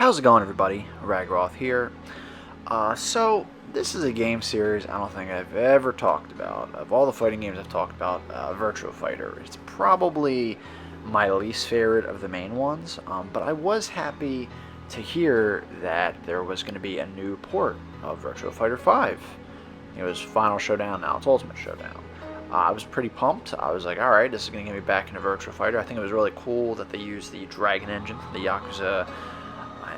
How's it going, everybody? Ragroth here. So this is a game series I don't think I've ever talked about. Of all the fighting games I've talked about, Virtua Fighter. It's probably my least favorite of the main ones, but I was happy to hear that there was going to be a new port of Virtua Fighter 5. It was Final Showdown, now it's Ultimate Showdown. I was pretty pumped. I was like, alright, this is going to get me back into Virtua Fighter. I think it was really cool that they used the Dragon engine from the Yakuza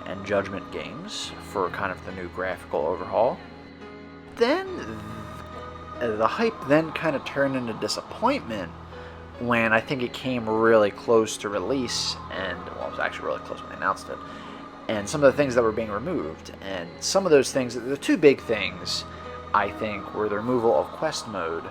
and Judgment games for kind of the new graphical overhaul. Then the hype then kind of turned into disappointment when I think it came really close to release, and well, it was actually really close when they announced it, and some of the things that were being removed. And some of those things, the two big things I think were the removal of quest mode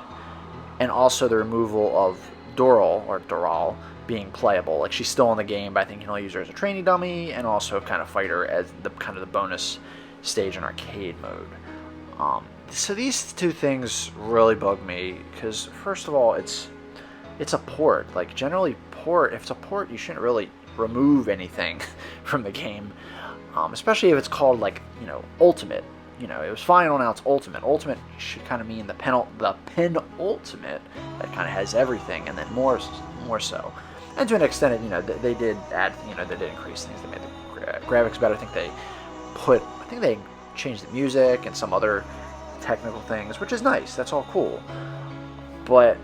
and also the removal of Doral being playable. Like, she's still in the game, but I think you can only use her as a training dummy, and also kind of fight her as the kind of the bonus stage in arcade mode. So these two things really bug me because, first of all, it's a port. Like, generally, if it's a port, you shouldn't really remove anything from the game, especially if it's called, like, Ultimate. It was Final, now it's Ultimate. Ultimate should kind of mean the penultimate that kind of has everything, and then more so. And to an extent, they did add, they did increase things. They made the graphics better. I think they changed the music and some other technical things, which is nice. That's all cool. But,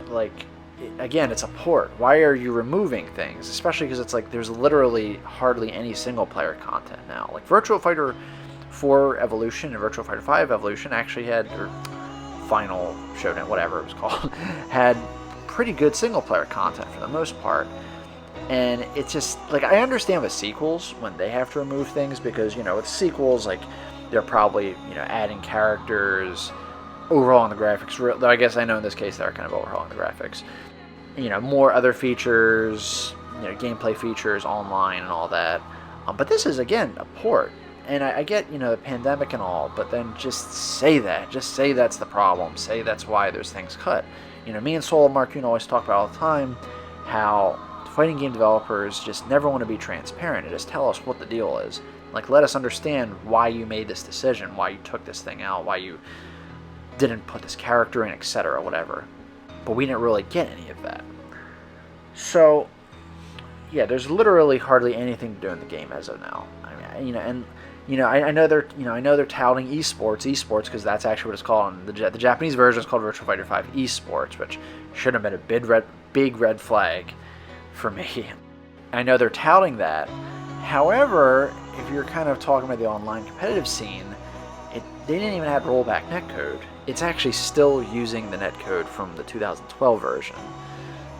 like, again, it's a port. Why are you removing things? Especially because it's like there's literally hardly any single-player content now. Like, Virtua Fighter 4 Evolution and Virtua Fighter 5 Evolution actually had, or Final Showdown, whatever it was called, had pretty good single-player content for the most part. And it's just, like, I understand with sequels when they have to remove things because, with sequels, like, they're probably, adding characters, overhauling the graphics. Though I guess I know in this case they're kind of overhauling the graphics. More other features, gameplay features online and all that. But this is, again, a port. And I get, the pandemic and all, but then just say that. Just say that's the problem. Say that's why there's things cut. Me and Soul and Marcune always talk about all the time how fighting game developers just never want to be transparent and just tell us what the deal is. Like, let us understand why you made this decision, why you took this thing out, why you didn't put this character in, etc., whatever. But we didn't really get any of that. So, yeah, there's literally hardly anything to do in the game as of now. I mean, I know they're touting esports because that's actually what it's called. And the Japanese version is called Virtua Fighter 5 Esports, which should have been a big red flag for me. I know they're touting that. However, if you're kind of talking about the online competitive scene, they didn't even add rollback netcode. It's actually still using the netcode from the 2012 version.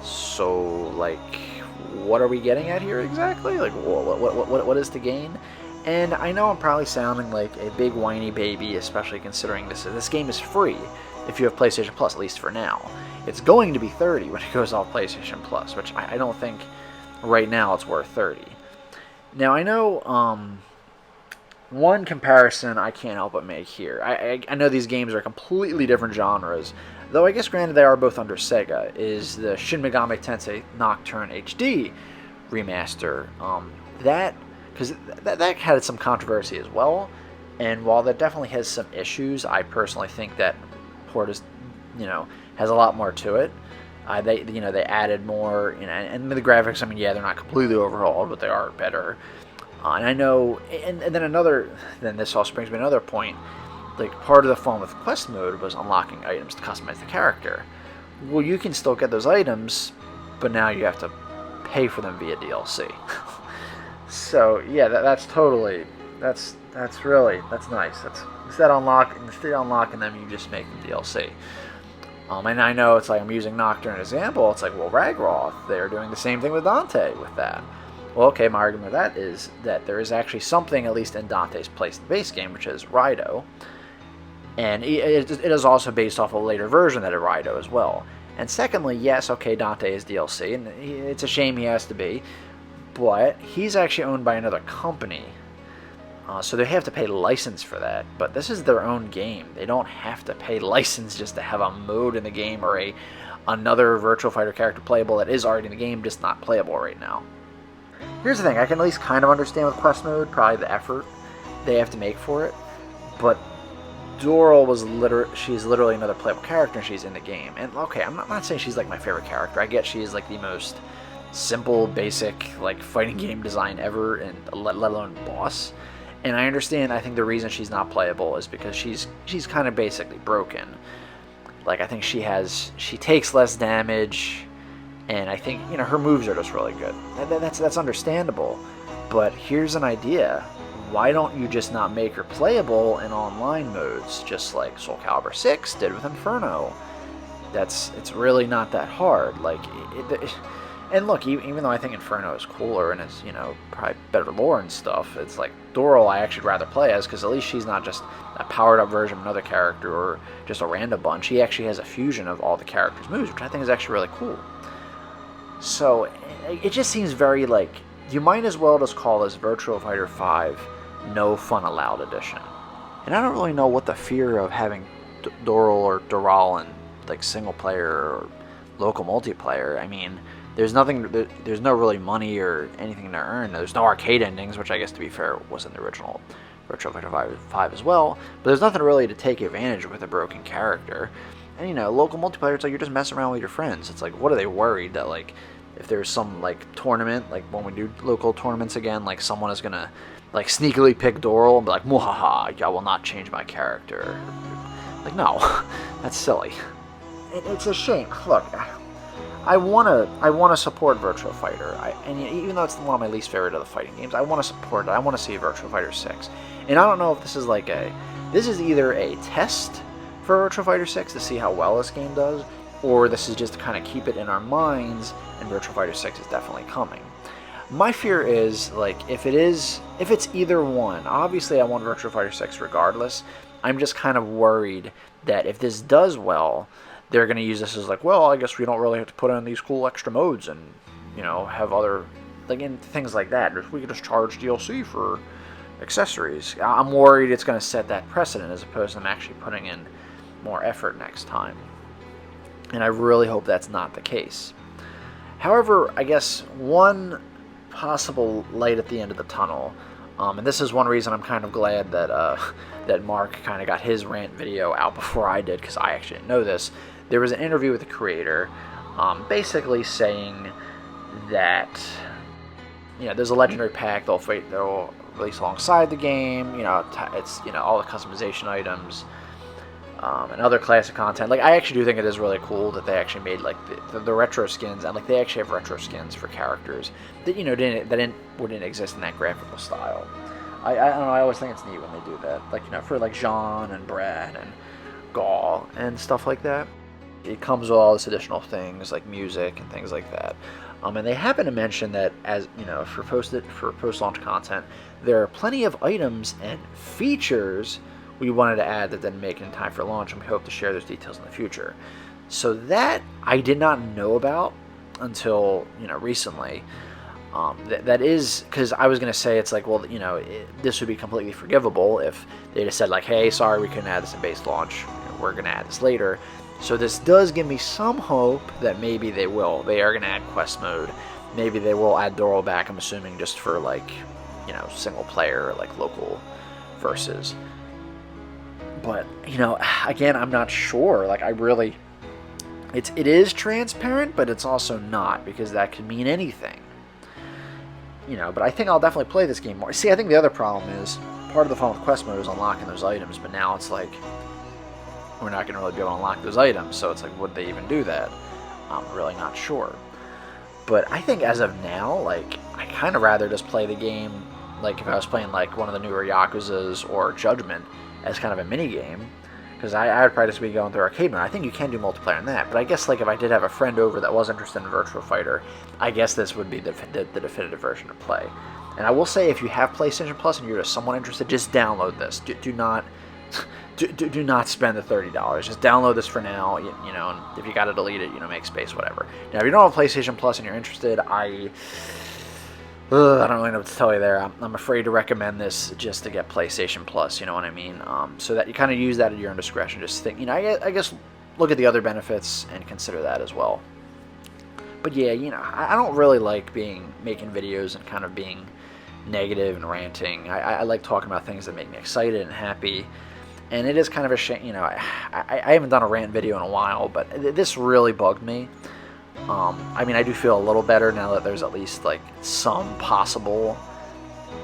So, like, what are we getting at here exactly? Like, what is the gain? And I know I'm probably sounding like a big whiny baby, especially considering this game is free if you have PlayStation Plus, at least for now. It's going to be $30 when it goes off PlayStation Plus, which I don't think right now it's worth $30. Now, I know one comparison I can't help but make here. I know these games are completely different genres, though I guess granted they are both under Sega, is the Shin Megami Tensei Nocturne HD remaster. Because that had some controversy as well, and while that definitely has some issues, I personally think that port is, has a lot more to it. They added more, and the graphics, I mean, yeah, they're not completely overhauled, but they are better. And I know, and then this also brings me to another point. Like, part of the fun with quest mode was unlocking items to customize the character. Well, you can still get those items, but now you have to pay for them via DLC. So yeah, that's nice. Instead of unlocking them, you just make them DLC. And I know it's like I'm using Nocturne as an example. It's like, well, Ragroth, they're doing the same thing with Dante with that. Well, okay, my argument with that is that there is actually something, at least in Dante's place in the base game, which is Rido, and it is also based off a later version that is Rido as well. And secondly, yes, okay, Dante is DLC, and it's a shame he has to be. But he's actually owned by another company, so they have to pay license for that. But this is their own game. They don't have to pay license just to have a mode in the game or another Virtua Fighter character playable that is already in the game, just not playable right now. Here's the thing, I can at least kind of understand with quest mode, probably the effort they have to make for it, but Doral she's literally another playable character and she's in the game. And okay, I'm not saying she's like my favorite character. I get she's like the most simple, basic, like fighting game design ever, and let alone boss. And I understand, I think the reason she's not playable is because she's kind of basically broken. Like, I think she takes less damage, and I think, you know, her moves are just really good. That's understandable. But here's an idea. Why don't you just not make her playable in online modes, just like Soul Calibur 6 did with Inferno? It's really not that hard. Like, and look, even though I think Inferno is cooler and is, you know, probably better lore and stuff, it's like Doral I actually rather play as, because at least she's not just a powered up version of another character or just a random bunch. She actually has a fusion of all the characters' moves, which I think is actually really cool. So it just seems very like, you might as well just call this Virtua Fighter 5 No Fun Allowed Edition. And I don't really know what the fear of having Doral or Doral in like single player or local multiplayer. I mean, there's no really money or anything to earn. There's no arcade endings, which I guess, to be fair, was in the original Virtua Fighter 5 as well. But there's nothing really to take advantage with a broken character. And, you know, local multiplayer, it's like you're just messing around with your friends. It's like, what are they worried that, like, if there's some, like, tournament, like, when we do local tournaments again, like, someone is gonna, like, sneakily pick Doral and be like, "Mwahaha, I will not change my character." Like, no. That's silly. It's a shame. Look, I wanna support Virtua Fighter, and even though it's one of my least favorite of the fighting games, I want to support it. I want to see Virtua Fighter 6, and I don't know if this is like this is either a test for Virtua Fighter 6 to see how well this game does, or this is just to kind of keep it in our minds, and Virtua Fighter 6 is definitely coming. My fear is, like, if it's either one, obviously I want Virtua Fighter 6 regardless. I'm just kind of worried that if this does well, they're going to use this as like, well, I guess we don't really have to put in these cool extra modes and, you know, have other, like, and things like that. We could just charge DLC for accessories. I'm worried it's going to set that precedent as opposed to them actually putting in more effort next time. And I really hope that's not the case. However, I guess one possible light at the end of the tunnel, and this is one reason I'm kind of glad that that Mark kind of got his rant video out before I did, because I actually didn't know this. There was an interview with the creator, basically saying that, you know, there's a legendary pack they'll release alongside the game. You know, it's, you know, all the customization items, and other classic content. Like, I actually do think it is really cool that they actually made, like, the retro skins, and, like, they actually have retro skins for characters that, you know, wouldn't exist in that graphical style. I don't know, I always think it's neat when they do that. Like, you know, for, like, Jean and Brad and Gaul and stuff like that. It comes with all this additional things, like music and things like that. And they happen to mention that, as, you know, for post-launch content, there are plenty of items and features we wanted to add that didn't make it in time for launch, and we hope to share those details in the future. So that I did not know about until, you know, recently. That is, because I was going to say, it's like, well, you know, this would be completely forgivable if they just said, like, hey, sorry, we couldn't add this in base launch, we're going to add this later. So this does give me some hope that maybe they will. They are going to add quest mode. Maybe they will add Doral back, I'm assuming, just for, like, you know, single player, like, local versus. But, you know, again, I'm not sure. Like, it is transparent, but it's also not, because that could mean anything. You know, but I think I'll definitely play this game more. See, I think the other problem is, part of the fun with quest mode is unlocking those items, but now it's like, we're not going to really be able to unlock those items, so it's like, would they even do that? I'm really not sure. But I think as of now, like, I kind of rather just play the game, like, if I was playing, like, one of the newer Yakuzas or Judgment, as kind of a mini game, because I would probably just be going through arcade mode. I think you can do multiplayer in that, but I guess, like, if I did have a friend over that was interested in Virtua Fighter, I guess this would be the definitive version to play. And I will say, if you have PlayStation Plus and you're just somewhat interested, just download this. Do not spend the $30. Just download this for now. You know, and if you got to delete it, you know, make space, whatever. Now, if you don't have PlayStation Plus and you're interested, I don't really know what to tell you there. I'm afraid to recommend this just to get PlayStation Plus, you know what I mean? So that you kind of use that at your own discretion. Just think, you know, I guess look at the other benefits and consider that as well. But yeah, I don't really like making videos and kind of being negative and ranting. I like talking about things that make me excited and happy. And it is kind of a shame, I haven't done a rant video in a while, but this really bugged me. I mean, I do feel a little better now that there's at least like some possible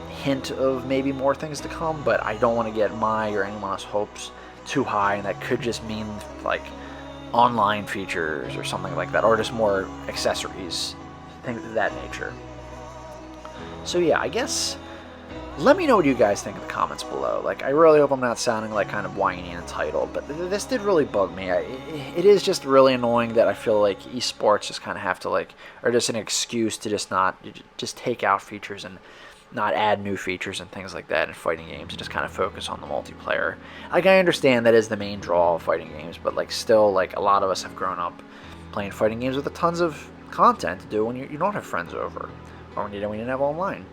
hint of maybe more things to come, but I don't want to get my or anyone else's hopes too high, and that could just mean like online features or something like that, or just more accessories, things of that nature. So yeah, I guess let me know what you guys think in the comments below. Like, I really hope I'm not sounding like kind of whiny and entitled, but this did really bug me. It is just really annoying that I feel like esports just kind of have to or just an excuse to just take out features and not add new features and things like that in fighting games, and just kind of focus on the multiplayer. Like, I understand that is the main draw of fighting games, but still, a lot of us have grown up playing fighting games with tons of content to do when you don't have friends over, or when you didn't have online.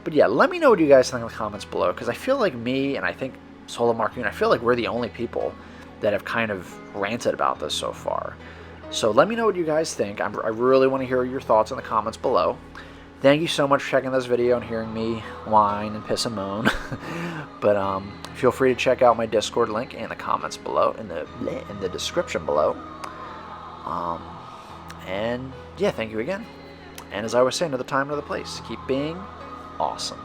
But yeah, let me know what you guys think in the comments below, because I feel like me and I think Solo Marcoon, I feel like we're the only people that have kind of ranted about this so far. So let me know what you guys think. I really want to hear your thoughts in the comments below. Thank you so much for checking this video and hearing me whine and piss and moan. But feel free to check out my Discord link in the comments below, in the description below. And yeah, thank you again. And as I was saying, another time, another place. Keep being awesome.